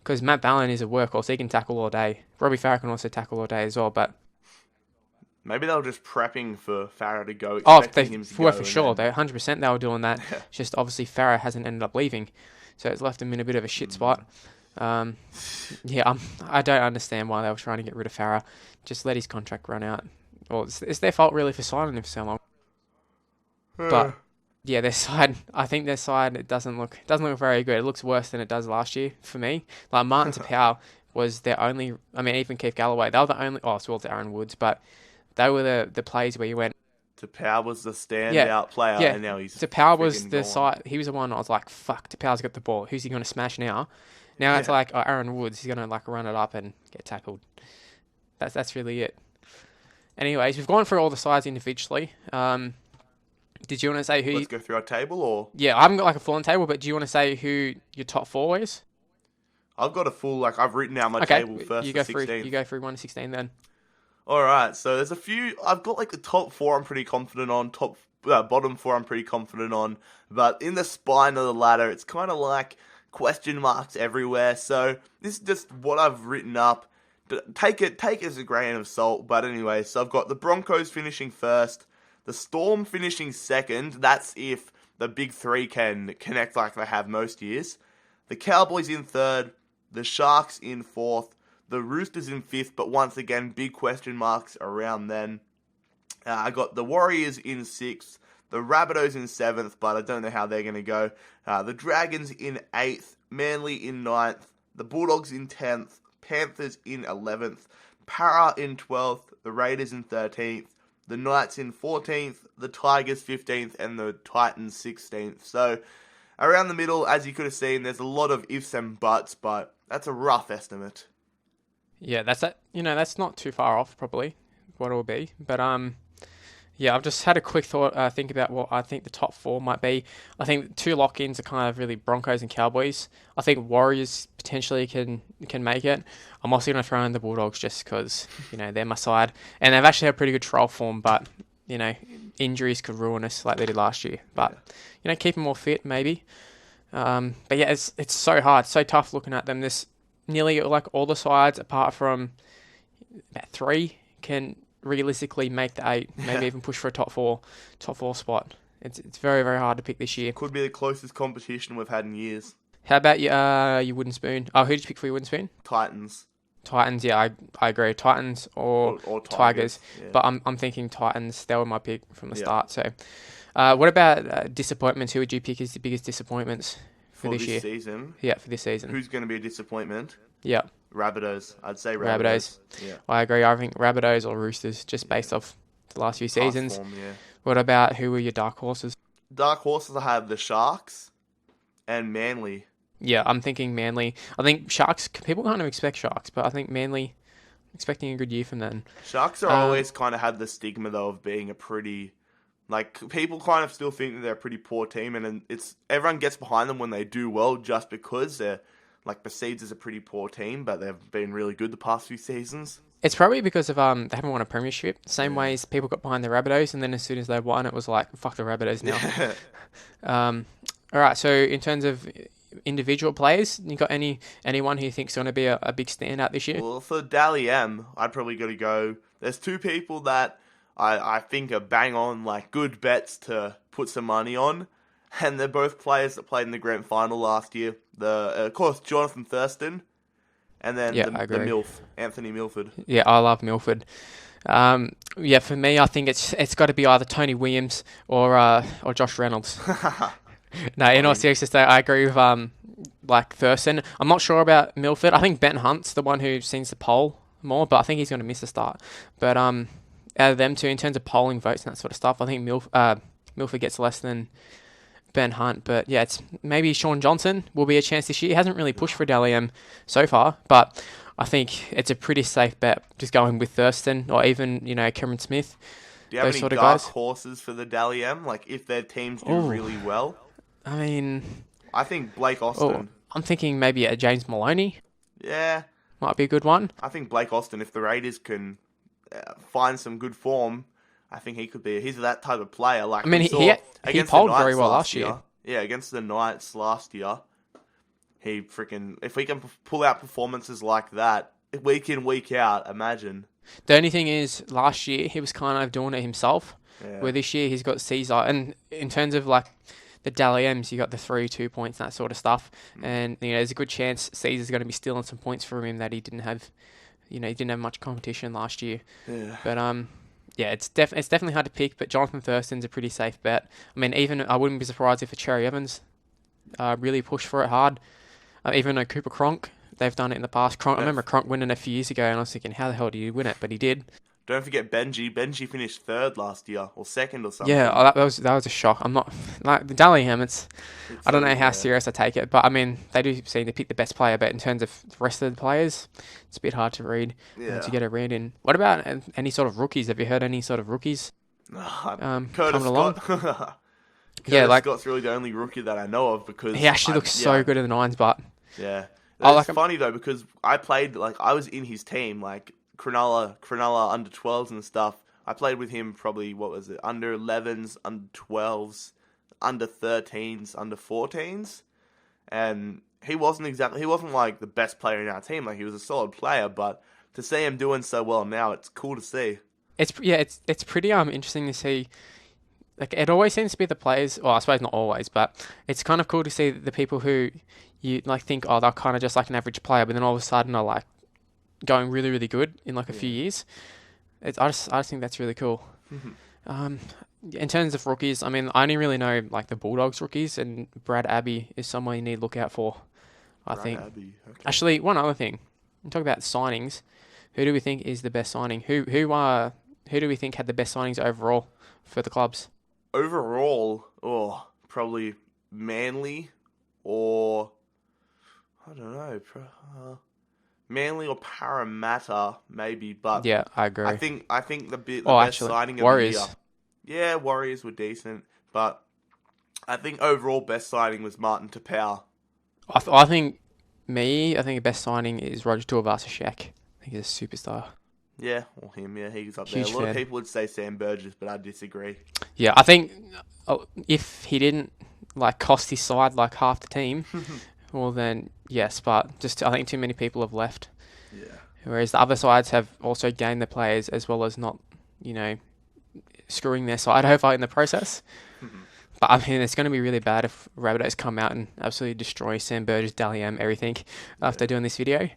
Speaker 1: because Matt Ballon is a workhorse. He can tackle all day. Robbie Farah can also tackle all day as well, but.
Speaker 2: Maybe they were just prepping for Farah to go.
Speaker 1: Oh,
Speaker 2: Him to
Speaker 1: for
Speaker 2: go
Speaker 1: sure.
Speaker 2: then...
Speaker 1: They 100% they were doing that. It's just obviously Farah hasn't ended up leaving, so it's left them in a bit of a shit spot. I don't understand why they were trying to get rid of Farah. Just let his contract run out. Well, it's their fault really for signing him for so long. But yeah, I think their side it doesn't look very good. It looks worse than it does last year for me. Like Martin Tapau was their only. I mean, even Keith Galloway, they were the only. Oh, as well as Aaron Woods, but. They were the plays where you went.
Speaker 2: Tapau was the standout player, and now he's.
Speaker 1: Tapau was the
Speaker 2: gone.
Speaker 1: side. He was the one I was like, "Fuck, Tapau's got the ball. Who's he going to smash now?" Now it's like Aaron Woods. He's going to like run it up and get tackled. That's really it. Anyways, we've gone through all the sides individually. Did you want to say who?
Speaker 2: Let's go through our table, or
Speaker 1: yeah, I haven't got like a full-on table, but do you want to say who your top 4 is?
Speaker 2: I've got a full I've written out my table first.
Speaker 1: You go through 1 to 16 then.
Speaker 2: Alright, so there's a few. I've got the top 4 I'm pretty confident on. Bottom 4 I'm pretty confident on. But in the spine of the ladder, it's kind of like question marks everywhere. So this is just what I've written up. Take it as a grain of salt. But anyway, so I've got the Broncos finishing first, the Storm finishing second. That's if the big 3 can connect like they have most years. The Cowboys in third, the Sharks in fourth. The Roosters in 5th, but once again, big question marks around then. I got the Warriors in 6th, the Rabbitohs in 7th, but I don't know how they're going to go. The Dragons in 8th, Manly in 9th, the Bulldogs in 10th, Panthers in 11th, Para in 12th, the Raiders in 13th, the Knights in 14th, the Tigers 15th, and the Titans 16th. So, around the middle, as you could have seen, there's a lot of ifs and buts, but that's a rough estimate.
Speaker 1: Yeah, that's not too far off probably what it will be. But I've just had a quick think about what I think the top 4 might be. I think 2 lock-ins are kind of really Broncos and Cowboys. I think Warriors potentially can make it. I'm also going to throw in the Bulldogs just because they're my side, and they've actually had pretty good trial form. But injuries could ruin us like they did last year. But keep them all fit maybe. But yeah, it's so hard, so tough looking at them. This nearly like all the sides apart from about 3 can realistically make the 8, maybe even push for a top 4 spot. It's very, very hard to pick this year.
Speaker 2: Could be the closest competition we've had in years.
Speaker 1: How about your wooden spoon? Oh, who did you pick for your wooden spoon?
Speaker 2: Titans,
Speaker 1: yeah, I agree. Titans or Tigers.
Speaker 2: Yeah.
Speaker 1: But I'm thinking Titans. They were my pick from the start. So, what about disappointments? Who would you pick as the biggest disappointments for this year?
Speaker 2: Season?
Speaker 1: Yeah, for this season.
Speaker 2: Who's going to be a disappointment?
Speaker 1: Yeah.
Speaker 2: Rabbitohs. I'd say Rabbitohs. Yeah.
Speaker 1: I agree. I think Rabbitohs or Roosters, just based off the last few seasons.
Speaker 2: Form, yeah.
Speaker 1: What about who were your dark horses?
Speaker 2: Dark horses, I have the Sharks and Manly.
Speaker 1: Yeah, I'm thinking Manly. I think Sharks, people kind of expect Sharks, but I think Manly, expecting a good year from them.
Speaker 2: Sharks are always kind of had the stigma, though, of being a pretty... people kind of still think that they're a pretty poor team, and everyone gets behind them when they do well just because they're perceived as a pretty poor team, but they've been really good the past few seasons.
Speaker 1: It's probably because of they haven't won a premiership. Same ways people got behind the Rabbitohs, and then as soon as they won, it was like, fuck the Rabbitohs now. All right, so in terms of individual players, you got anyone who you think's going to be a big standout this year?
Speaker 2: Well, for Dally M, I'd probably got to go. There's 2 people that I think are bang on, good bets to put some money on. And they're both players that played in the grand final last year. Of course, Jonathan Thurston, and then the MILF, Anthony Milford. Yeah,
Speaker 1: I love Milford. For me, I think it's got to be either Tony Williams or Josh Reynolds. No, in all seriousness, though, I agree with Thurston. I'm not sure about Milford. I think Ben Hunt's the one who seems to poll more, but I think he's going to miss the start. But out of them 2, in terms of polling votes and that sort of stuff, I think Milford gets less than Ben Hunt, but yeah, it's maybe Sean Johnson will be a chance this year. He hasn't really pushed for Dally M so far, but I think it's a pretty safe bet just going with Thurston or even, Cameron Smith.
Speaker 2: Do you have
Speaker 1: Those
Speaker 2: any
Speaker 1: sort of
Speaker 2: dark
Speaker 1: guys.
Speaker 2: horses for the Dally M? Like, if their teams do
Speaker 1: Oh,
Speaker 2: really well?
Speaker 1: I mean,
Speaker 2: I think Blake
Speaker 1: oh,
Speaker 2: Austin.
Speaker 1: I'm thinking maybe a James Maloney
Speaker 2: Yeah,
Speaker 1: might be a good one.
Speaker 2: I think Blake Austin, if the Raiders can find some good form, I think he could be. He's that type of player. Like
Speaker 1: I mean,
Speaker 2: we
Speaker 1: he
Speaker 2: saw
Speaker 1: he
Speaker 2: against
Speaker 1: polled
Speaker 2: the Knights
Speaker 1: very well last year.
Speaker 2: Yeah, against the Knights last year, he freaking. If we can pull out performances like that, week in, week out, imagine.
Speaker 1: The only thing is, last year he was kind of doing it himself.
Speaker 2: Yeah.
Speaker 1: Where this year he's got Caesar, and in terms of like the Dally M's, you got the 3-2 points, that sort of stuff, and there's a good chance Caesar's going to be stealing some points from him that he didn't have. He didn't have much competition last year.
Speaker 2: Yeah.
Speaker 1: But yeah, it's definitely hard to pick. But Jonathan Thurston's a pretty safe bet. I mean, even I wouldn't be surprised if a Cherry Evans really pushed for it hard. Even a Cooper Cronk, they've done it in the past. I remember Cronk winning a few years ago, and I was thinking, how the hell do you win it? But he did.
Speaker 2: Don't forget Benji. Benji finished third last year, or second or something.
Speaker 1: Yeah, that was a shock. I'm not like the Dallingham. I don't know how serious I take it, but I mean they do seem to pick the best player. But in terms of the rest of the players, it's a bit hard to read to get a read in. What about any sort of rookies? Have you heard any sort of rookies
Speaker 2: Curtis
Speaker 1: coming along?
Speaker 2: Scott.
Speaker 1: Yeah, like
Speaker 2: Scott's really the only rookie that I know of because
Speaker 1: he actually looks so good in the Nines. But
Speaker 2: yeah,
Speaker 1: I
Speaker 2: it's funny though because I was in his team like Cronulla under 12s and stuff. I played with him probably, under 11s, under 12s, under 13s, under 14s. And he wasn't like the best player in our team. Like, he was a solid player, but to see him doing so well now, it's cool to see.
Speaker 1: It's pretty interesting to see. Like, it always seems to be the players, well, I suppose not always, but it's kind of cool to see the people who you like think, oh, they're kind of just like an average player, but then all of a sudden are like going really, really good in like a few years. I just think that's really cool. In terms of rookies, I mean, I only really know like the Bulldogs rookies, and Brad Abbey is someone you need to look out for. I think. Okay. Actually, one other thing. I'm talking about signings. Who do we think is the best signing? Who do we think had the best signings overall for the clubs?
Speaker 2: Overall, probably Manly, or I don't know. Manly or Parramatta, maybe, but
Speaker 1: yeah, I agree.
Speaker 2: I think the best signing of
Speaker 1: Warriors.
Speaker 2: the year. Yeah, Warriors were decent, but I think overall best signing was Martin Tapau.
Speaker 1: I think the best signing is Roger Tuivasa-Sheck. I think he's a superstar.
Speaker 2: Yeah, or him. Yeah, he's up
Speaker 1: Huge
Speaker 2: there. A lot
Speaker 1: fan.
Speaker 2: of people would say Sam Burgess, but I disagree.
Speaker 1: Yeah, I think if he didn't like cost his side like half the team. Well, then, yes, but I think too many people have left.
Speaker 2: Yeah.
Speaker 1: Whereas the other sides have also gained the players as well as not, screwing their side over in the process. But, I mean, it's going to be really bad if Rabbitohs come out and absolutely destroy Sam Burgess, Dally M, everything after doing this video.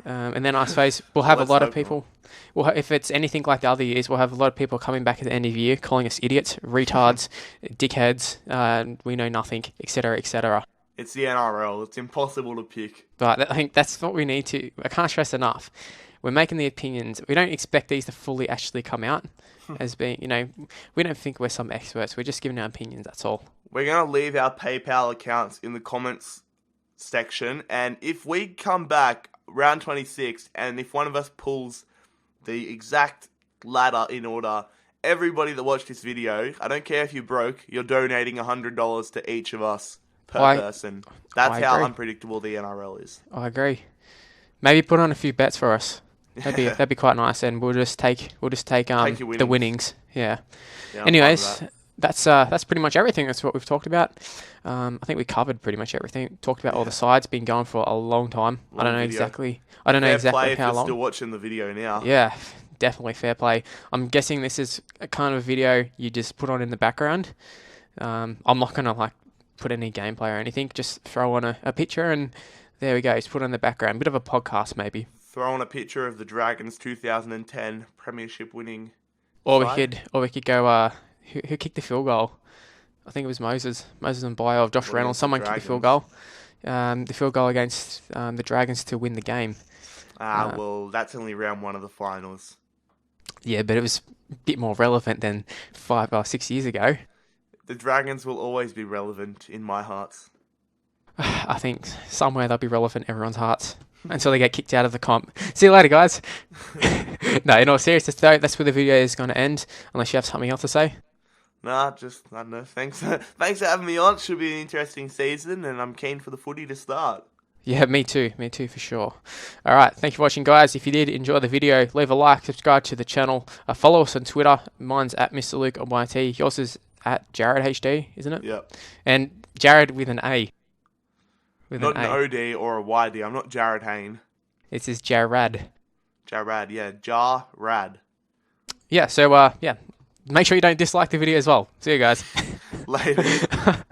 Speaker 1: And then I suppose we'll have a lot of people. Well, if it's anything like the other years, we'll have a lot of people coming back at the end of the year calling us idiots, retards, dickheads, we know nothing, etc., etc.
Speaker 2: It's the NRL. It's impossible to pick.
Speaker 1: But I think that's what we need to... I can't stress enough. We're making the opinions. We don't expect these to fully actually come out as being, we don't think we're some experts. We're just giving our opinions, that's all.
Speaker 2: We're going to leave our PayPal accounts in the comments section. And if we come back round 26, and if one of us pulls the exact ladder in order, everybody that watched this video, I don't care if you're broke, you're donating $100 to each of us. Per person. That's how unpredictable the NRL is. I agree.
Speaker 1: Maybe put on a few bets for us. That'd be quite nice, and we'll just take the winnings. Yeah. Anyways, that's pretty much everything. That's what we've talked about. I think we covered pretty much everything. Talked about all the sides. Been going for a long time. I don't know exactly how long.
Speaker 2: If you're still watching the video now.
Speaker 1: Yeah. Definitely fair play. I'm guessing this is a kind of video you just put on in the background. I'm not gonna put any gameplay or anything, just throw on a picture and there we go, just put on the background. Bit of a podcast maybe.
Speaker 2: Throw on a picture of the Dragons 2010 premiership winning
Speaker 1: Or we could go who kicked the field goal? I think it was Moses and Bio, Josh Reynolds, someone kicked the field goal. The field goal against the Dragons to win the game.
Speaker 2: Well, that's only round one of the finals.
Speaker 1: Yeah, but it was a bit more relevant than 5 or 6 years ago.
Speaker 2: The Dragons will always be relevant in my heart.
Speaker 1: I think somewhere they'll be relevant in everyone's hearts until they get kicked out of the comp. See you later, guys. No, in all seriousness though, that's where the video is going to end, unless you have something else to say.
Speaker 2: Nah, just, I don't know. Thanks, thanks for having me on. Should be an interesting season, and I'm keen for the footy to start.
Speaker 1: Yeah, me too for sure. All right, thank you for watching, guys. If you did enjoy the video, leave a like, subscribe to the channel, follow us on Twitter. Mine's at Mrluke on YT. Yours is at Jarradhd, isn't it?
Speaker 2: Yep.
Speaker 1: And Jarrad with an A.
Speaker 2: Not an OD or a YD. I'm not Jarryd Hayne.
Speaker 1: This is Jarrad.
Speaker 2: Jarrad, yeah. Jarrad.
Speaker 1: Yeah, so, yeah. Make sure you don't dislike the video as well. See you guys.
Speaker 2: Later.